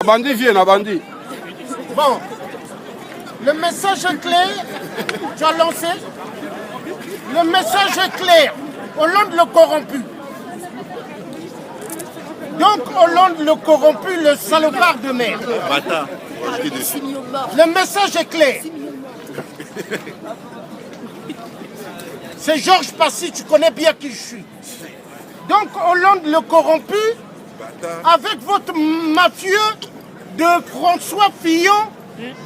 Bandi vient, Bandi. Bon, le message est clair. Tu as lancé. Le message est clair. Hollande le corrompu. Donc Hollande le corrompu, le salopard de merde. Le message est clair. C'est Georges Passy, tu connais bien qui je suis. Donc Hollande le corrompu, avec votre mafieux de François Fillon,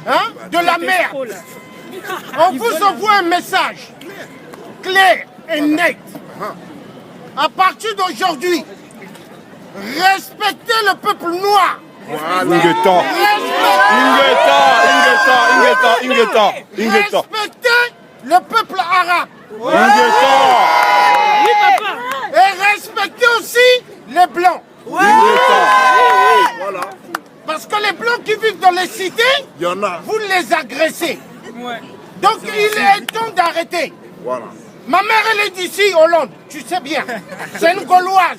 hein, de la merde. On vous envoie un message clair et net. À partir d'aujourd'hui, respectez le peuple noir. Respectez le peuple arabe. Et respectez aussi les blancs. Parce que les blancs qui vivent dans les cités, vous les agressez. Donc il est temps d'arrêter. Ma mère, elle est d'ici, Hollande, tu sais bien. C'est une Gauloise.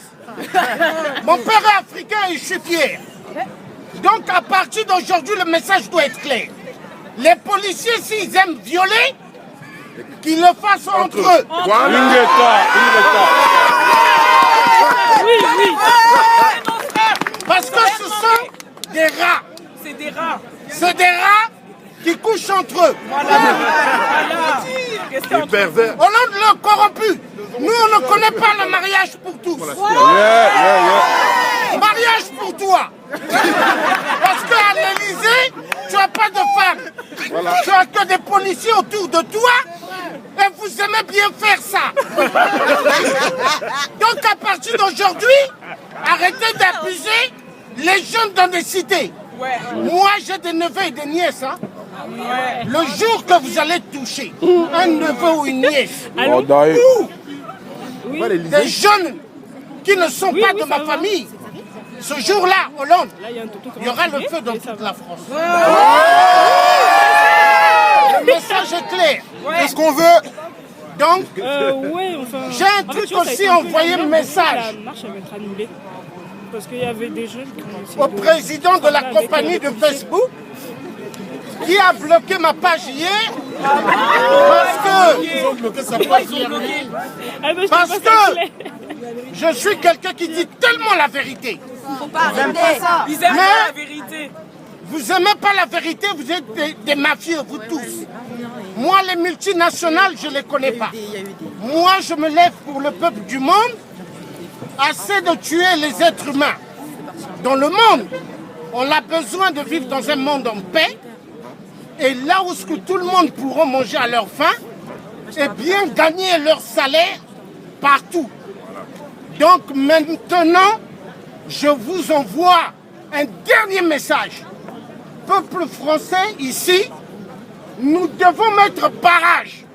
Mon père est africain et je suis fier. Donc à partir d'aujourd'hui, le message doit être clair. Les policiers, s'ils aiment violer, qu'ils le fassent entre eux. Parce que ce sont des rats. C'est des rats. C'est des rats qui couchent entre eux. Hollande le corrompu. Nous, on ne connaît pas le mariage pour tous. Mariage pour toi. Parce qu'à l'Élysée, tu n'as pas de femme. Tu as que des policiers autour de toi. Et vous aimez bien faire ça. Donc à partir d'aujourd'hui, arrêtez d'abuser les jeunes dans des cités. Moi, j'ai des neveux et des nièces. Hein. Le jour que vous allez toucher un neveu ou une nièce, ou des jeunes qui ne sont pas de ma famille, ce jour-là, Hollande, il y aura le feu dans toute la France. Le message est clair. Qu'est-ce qu'on veut? Donc, j'ai un truc aussi envoyé un message. La marche va être annulée. Parce qu'il y avait des jeunes qui au président de la compagnie de Facebook qui a bloqué ma page hier parce que je suis quelqu'un qui dit tellement la vérité. Faut pas arrêter ça. Ils aiment la vérité. Vous n'aimez pas la vérité, vous êtes des mafieux, vous tous. Moi, les multinationales, je ne les connais pas. Moi, je me lève pour le peuple du monde. Assez de tuer les êtres humains. Dans le monde, on a besoin de vivre dans un monde en paix. Et là où ce que tout le monde pourra manger à leur faim, et bien gagner leur salaire partout. Donc maintenant, je vous envoie un dernier message. Peuple français, ici, nous devons mettre barrage.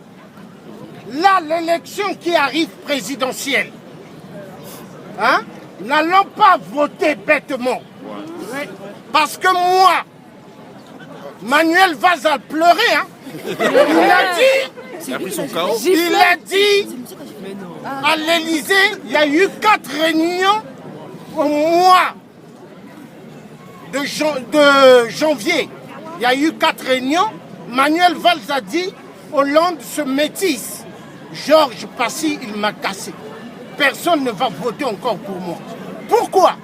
Là, l'élection qui arrive présidentielle, hein, n'allons pas voter bêtement. Parce que moi, Manuel Valls a pleuré. Hein. Il a dit à l'Élysée, il y a eu 4 réunions au mois de janvier. Il y a eu 4 réunions. Manuel Valls a dit, Hollande se métisse. Georges Passy, il m'a cassé. Personne ne va voter encore pour moi. Pourquoi?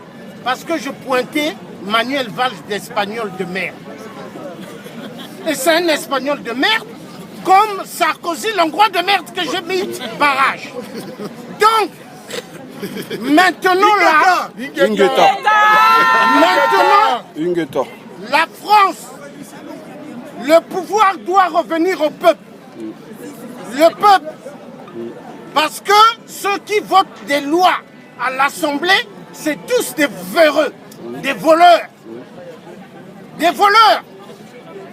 Parce que je pointais Manuel Valls d'espagnol de merde. Et c'est un espagnol de merde, comme Sarkozy, l'hongrois de merde que j'ai mis barrage. Donc, maintenant là, maintenant, la France, le pouvoir doit revenir au peuple. Le peuple. Parce que ceux qui votent des lois à l'Assemblée, c'est tous des véreux, des voleurs. Des voleurs.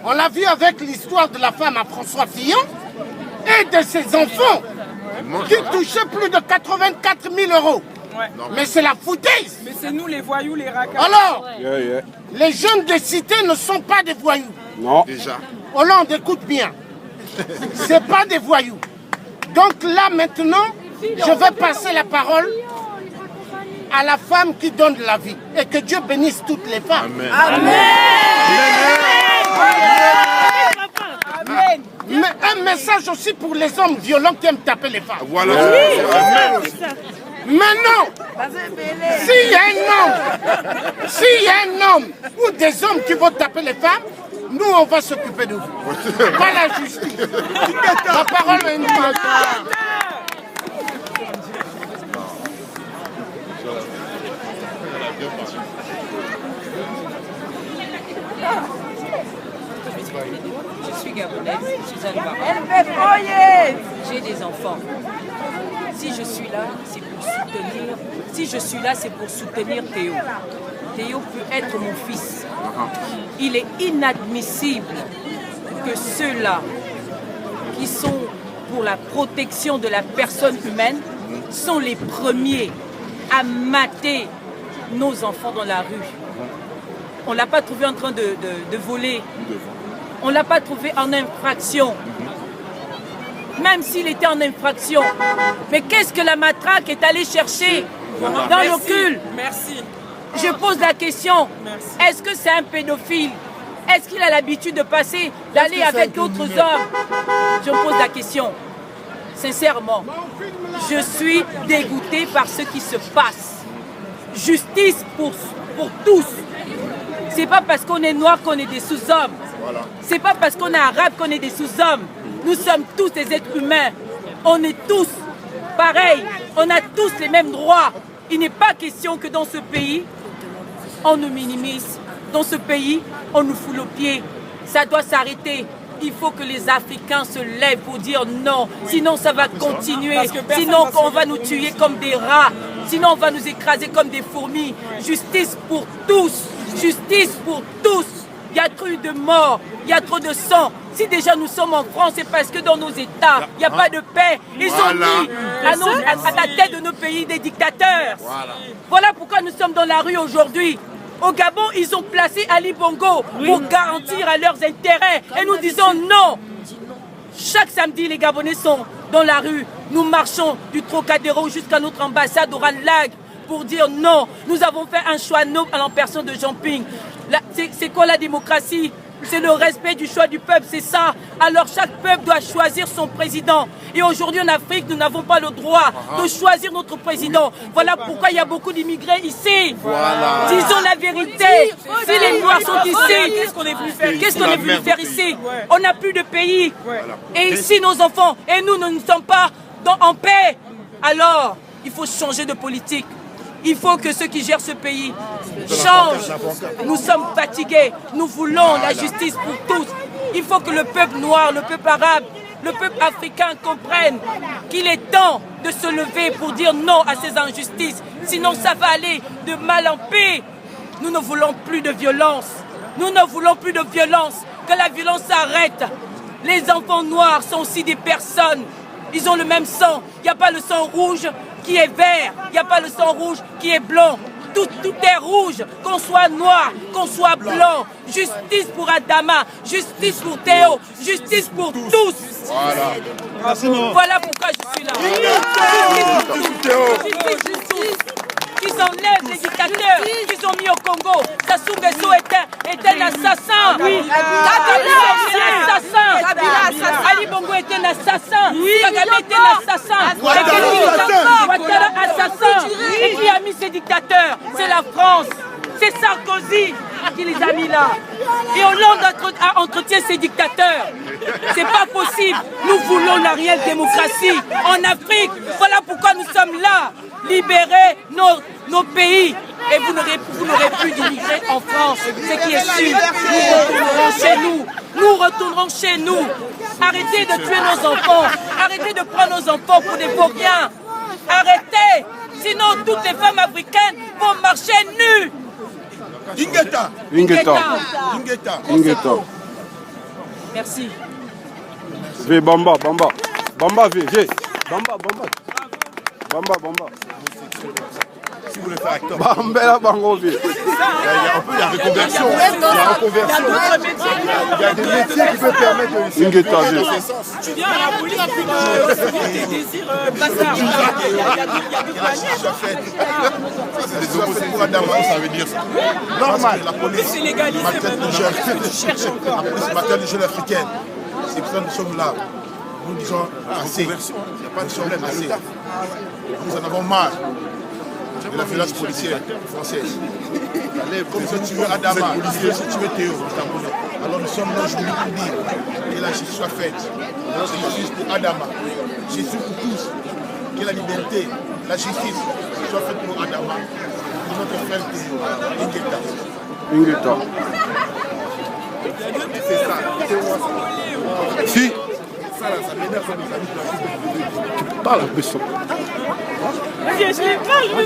On l'a vu avec l'histoire de la femme à François Fillon et de ses enfants qui touchaient plus de 84 000 euros. Mais c'est la foutaise. Mais c'est nous les voyous, les racailles. Alors, les jeunes des cités ne sont pas des voyous. Non. Déjà. Hollande, écoute bien. C'est pas des voyous. Donc là, maintenant, je vais passer la parole à la femme qui donne la vie. Et que Dieu bénisse toutes les femmes. Amen. Amen. Mais un message aussi pour les hommes violents qui aiment taper les femmes. Voilà. Maintenant, s'il y a un homme ou des hommes qui vont taper les femmes, nous on va s'occuper de vous. Pas la justice. La parole est une Je suis gabonaise, Suzanne Barra. J'ai des enfants. Si je suis là, c'est pour soutenir. Si je suis là, c'est pour soutenir Théo. Théo peut être mon fils. Il est inadmissible que ceux-là qui sont pour la protection de la personne humaine sont les premiers à mater nos enfants dans la rue. On ne l'a pas trouvé en train de voler. On ne l'a pas trouvé en infraction. Même s'il était en infraction. Mais qu'est-ce que la matraque est allée chercher dans l'ocul? Merci. Je pose la question. Est-ce que c'est un pédophile? Est-ce qu'il a l'habitude de passer, d'aller avec d'autres hommes? Je me pose la question. Sincèrement, je suis dégoûtée par ce qui se passe. Justice pour tous. C'est pas parce qu'on est noir qu'on est des sous-hommes. C'est pas parce qu'on est arabe qu'on est des sous-hommes. Nous sommes tous des êtres humains. On est tous pareils. On a tous les mêmes droits. Il n'est pas question que dans ce pays, on nous minimise. Dans ce pays, on nous fout le pied. Ça doit s'arrêter. Il faut que les Africains se lèvent pour dire non. Sinon, ça va continuer. Sinon, on va nous tuer comme des rats. Sinon, on va nous écraser comme des fourmis. Justice pour tous. Justice pour tous. Il y a trop de morts. Il y a trop de sang. Si déjà nous sommes en France, c'est parce que dans nos États, il n'y a pas de paix. Ils ont mis à la tête de nos pays des dictateurs. Voilà pourquoi nous sommes dans la rue aujourd'hui. Au Gabon, ils ont placé Ali Bongo pour garantir à leurs intérêts. Et nous disons non. Chaque samedi, les Gabonais sont dans la rue. Nous marchons du Trocadéro jusqu'à notre ambassade au Ranlag pour dire non. Nous avons fait un choix noble en personne de Jean Ping. C'est quoi la démocratie? C'est le respect du choix du peuple, c'est ça. Alors chaque peuple doit choisir son président. Et aujourd'hui en Afrique, nous n'avons pas le droit de choisir notre président. Voilà pourquoi il y a beaucoup d'immigrés ici. Disons la vérité. Si les Noirs sont ici, qu'est-ce qu'on est venu faire ici? On n'a plus de pays. Et ici, nos enfants, et nous ne sommes pas en paix. Alors, il faut changer de politique. Il faut que ceux qui gèrent ce pays changent. Nous sommes fatigués. Nous voulons la justice pour tous. Il faut que le peuple noir, le peuple arabe, le peuple africain comprenne qu'il est temps de se lever pour dire non à ces injustices. Sinon, ça va aller de mal en pis. Nous ne voulons plus de violence. Nous ne voulons plus de violence. Que la violence s'arrête. Les enfants noirs sont aussi des personnes. Ils ont le même sang. Il n'y a pas le sang rouge qui est vert. Il n'y a pas le sang rouge qui est blanc. Tout est rouge, qu'on soit noir, qu'on soit blanc. Justice pour Adama, justice pour Théo, justice pour tous. Voilà pourquoi je suis là. Justice pour tous. Qu'ils enlèvent les dictateurs qu'ils ont mis au Congo. Sassou Nguesso est un assassin. Ali Bongo était un assassin. Kagame était un assassin. Ouattara assassin. Et qui a mis ces dictateurs? C'est la France. C'est Sarkozy qui les a mis là. Et Hollande entretient ces dictateurs. C'est pas possible. Nous voulons la réelle démocratie en Afrique. Voilà pourquoi nous sommes là. Libérer nos pays. Et vous n'aurez plus d'immigrer en France. Ce qui est sûr. Nous retournerons chez nous. Nous retournerons chez nous. Arrêtez de tuer nos enfants. Arrêtez de prendre nos enfants pour des vauriens. Arrêtez. Sinon, toutes les femmes africaines vont marcher nues. Ingeta. Merci. V Bamba. Bamba V. Bamba. Si vous voulez faire acteur. Bambela Bango vieux. Il y a reconversion. Il y a des métiers qui peuvent permettre de Ingeta vieux. Tu viens à la police pour tes désirs bazar. Il y a des des opposés pour Adama, ça veut dire ça. Normal. La police, c'est légalisé maintenant. la police maternelle jeune africaine. C'est pour ça que nous sommes là. Nous disons assez. Il n'y a pas de problème, assez. Nous en avons marre de la violence policière française. Comme si tu veux Adama, si tu veux Théo, alors nous sommes là aujourd'hui pour dire que la justice soit faite. C'est justice pour Adama, justice pour tous. Que la liberté, la justice soit faite pour Adama, pour notre frère Théo, Ingeta. C'est ça. Si. Ça là, ça m'énerve, ça m'énerve. Tu parles un peu ça.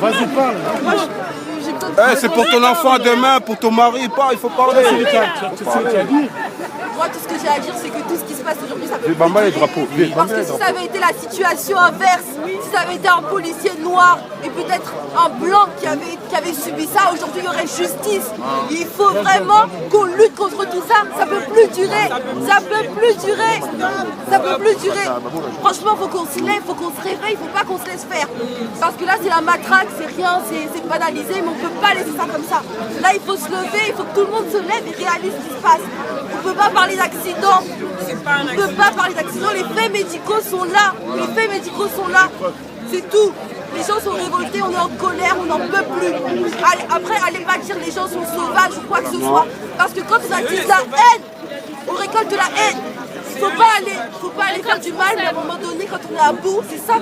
Vas-y, parle. C'est pour ton enfant demain, pour ton mari, il faut parler. Moi, tout ce que j'ai à dire, c'est que tout ce qui se passe aujourd'hui, ça peut plus Bamba les durer. drapeaux. Parce que si ça avait été la situation inverse, si ça avait été un policier noir et peut-être un blanc qui avait subi ça, aujourd'hui il y aurait justice. Il faut vraiment qu'on lutte contre tout ça. Ça peut plus durer. Ça peut plus durer. Ça peut plus durer. Franchement, il faut qu'on se lève, il faut qu'on se réveille, il ne faut pas qu'on se laisse faire. Parce que là, c'est la matraque, c'est rien, c'est banalisé, mais on ne peut pas laisser ça comme ça. Là, il faut se lever, il faut que tout le monde se lève et réalise ce qui se passe. On ne peut pas parler d'accident. On ne peut pas parler d'accident. Les faits médicaux sont là. Les faits médicaux sont là. C'est tout. Les gens sont révoltés, on est en colère, on n'en peut plus. Après, allez pas dire les gens sont sauvages ou quoi que ce soit. Parce que quand on attise la haine, on récolte la haine. Il ne faut pas aller faire du mal, mais à un moment donné, quand on est à bout, c'est ça.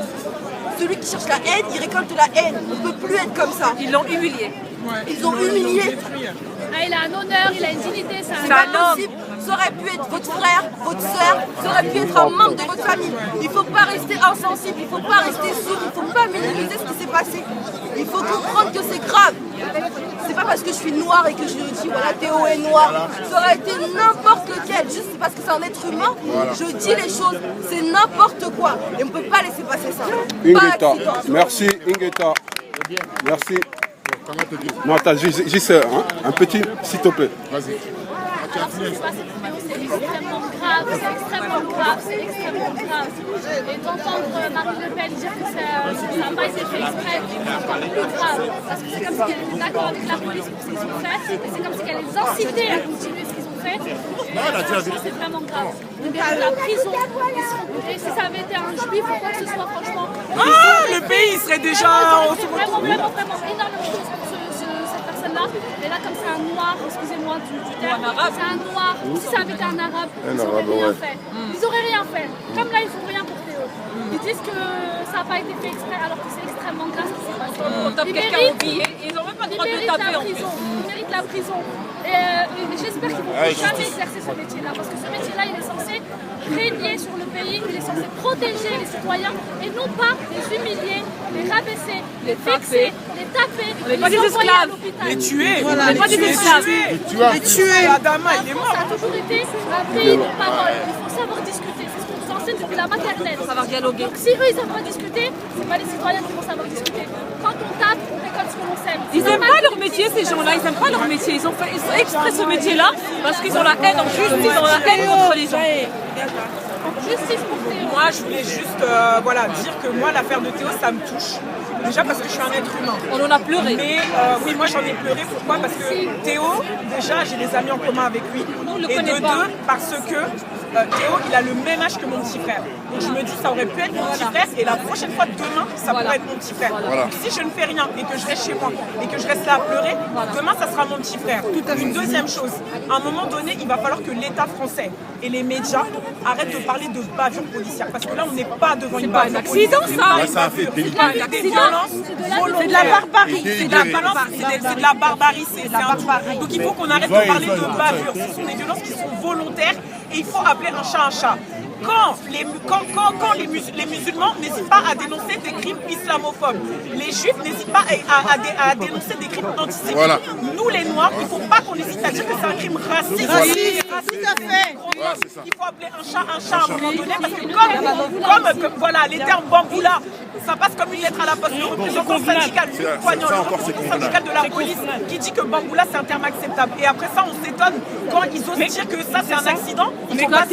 Celui qui cherche la haine, il récolte la haine. On ne peut plus être comme ça. Ils l'ont humilié. Ils ont humilié. Il a un honneur, il a une dignité, C'est pas possible. Ça aurait pu être votre frère, votre soeur, ça aurait pu être un membre de votre famille. Il ne faut pas rester insensible, il ne faut pas rester sourd, il ne faut pas minimiser ce qui s'est passé. Il faut comprendre que c'est grave. C'est pas parce que je suis noire et que je dis voilà Théo est noir. Ça aurait été n'importe lequel, juste parce que c'est un être humain. Je dis les choses, c'est n'importe quoi. Et on ne peut pas laisser passer ça. Ingeta, merci Ingeta. Merci. Non, attends, juste un petit, s'il te plaît. Vas-y. Alors, ce qui se passe c'est extrêmement grave, c'est extrêmement grave. Et d'entendre Marine Le Pen dire que ça n'a pas été fait exprès, c'est encore plus grave. Parce que c'est comme si elle était d'accord avec la police pour ce qu'ils ont fait, et c'est comme si elle les incitait à continuer ce qu'ils ont fait. Et c'est vraiment grave. Donc, la prison, et si ça avait été un juif ou quoi que ce soit, franchement. Le pays serait déjà. Vraiment, énormément de choses pour cette personne-là. Et là, comme c'est un noir, excusez-moi du terme, c'est un noir, si ça avait été un arabe, ils n'auraient rien fait. Ils n'auraient rien fait. Comme là, ils font rien pour Théo. Ils disent que ça n'a pas été fait exprès alors que c'est extrêmement grave ce qui s'est passé. On tape quelqu'un au billet, ils n'ont même pas le droit de le taper en plus. Ils méritent la prison. Et j'espère qu'ils ne vont plus jamais exercer ce métier-là. Parce que ce métier-là, il est censé régner sur le pays, il est censé protéger les citoyens et non pas les humilier, les rabaisser, les vexer, les taper, les envoyer à l'hôpital. Les tuer. Voilà, les tuer. Adama, il est mort. Ça a toujours été un pays de parole. Il faut savoir discuter. C'est ce qu'on nous enseigne depuis la maternelle. Savoir dialoguer. Donc si eux, ils savent pas discuter, c'est pas les citoyens qui vont savoir discuter. Quand on tape, on récolte ce que l'on sème. Ils n'aiment pas leur métier, ces gens-là, ils n'aiment pas leur métier. Ils ont fait exprès ce métier-là parce qu'ils ont la haine en justice, ils ont la haine contre les gens. Justice pour Théo. Moi, je voulais juste dire que moi, l'affaire de Théo, ça me touche. Déjà parce que je suis un être humain. On en a pleuré. Mais oui, moi j'en ai pleuré. Pourquoi? Parce que Théo, déjà, j'ai des amis en commun avec lui. On le et connaît de pas. deux, parce que Théo, il a le même âge que mon petit frère. Donc je me dis, ça aurait pu être mon petit frère. Et la prochaine fois, demain, ça pourrait être mon petit frère. Donc si je ne fais rien et que je reste chez moi et que je reste là à pleurer, demain, ça sera mon petit frère. Une deuxième chose, à un moment donné, il va falloir que l'État français et les médias arrêtent de parler de bavure policière. Parce que là, on n'est pas devant une bavure policière. C'est pas un accident, ça. C'est des violences. C'est de la barbarie. C'est de la barbarie. Donc il faut qu'on arrête de parler de bavure. Ce sont des violences qui sont volontaires et il faut appeler un chat un chat. Quand les musulmans n'hésitent pas à dénoncer des crimes islamophobes, les juifs n'hésitent pas à dénoncer des crimes antisémites. Voilà. Nous les noirs, il ne faut pas qu'on hésite à dire que c'est un crime raciste. Tout à fait. Il faut appeler un chat à un moment donné parce que comme les termes bamboula, Ça passe comme une lettre à la poste. Le représentant syndical, syndical de la police qui dit que Bamboula c'est un terme acceptable. Et après ça, on s'étonne quand ils osent dire que ça c'est un accident. Il ne faut pas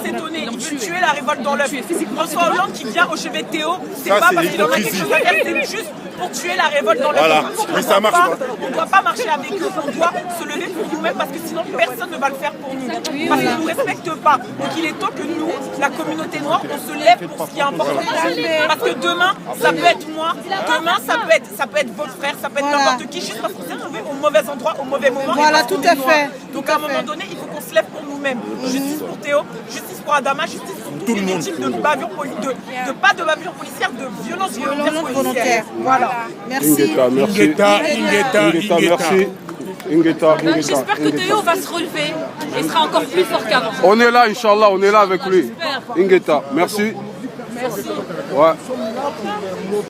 s'étonner. Il veut tuer la révolte dans l'œuf. François Hollande qui vient au chevet de Théo, c'est pas parce qu'il en a quelque chose à dire, c'est juste pour tuer la révolte dans l'œuf. Voilà, mais ça marche pas. On ne doit pas marcher avec eux, on doit se lever pour nous-mêmes parce que sinon personne ne va le faire pour nous. Parce qu'ils ne nous respectent pas. Donc il est temps que nous, la communauté noire, on se lève pour ce qui est important pour nous. Parce que demain, ça peut être moi, demain, ça peut être votre frère, ça peut être n'importe qui, juste parce qu'on s'est trouvé au mauvais endroit, au mauvais moment. Voilà, tout à fait. Donc à un moment donné, il faut qu'on se lève pour nous-mêmes. Justice pour Théo, justice pour Adama, justice pour tous les victimes de bavures policières, pas de bavures policières, de violences volontaires. Voilà. Merci. Ingeta, merci. J'espère que Théo va se relever et sera encore plus fort qu'avant. On est là, Inch'Allah, on est là avec lui. Ingeta, merci. Merci. Ouais.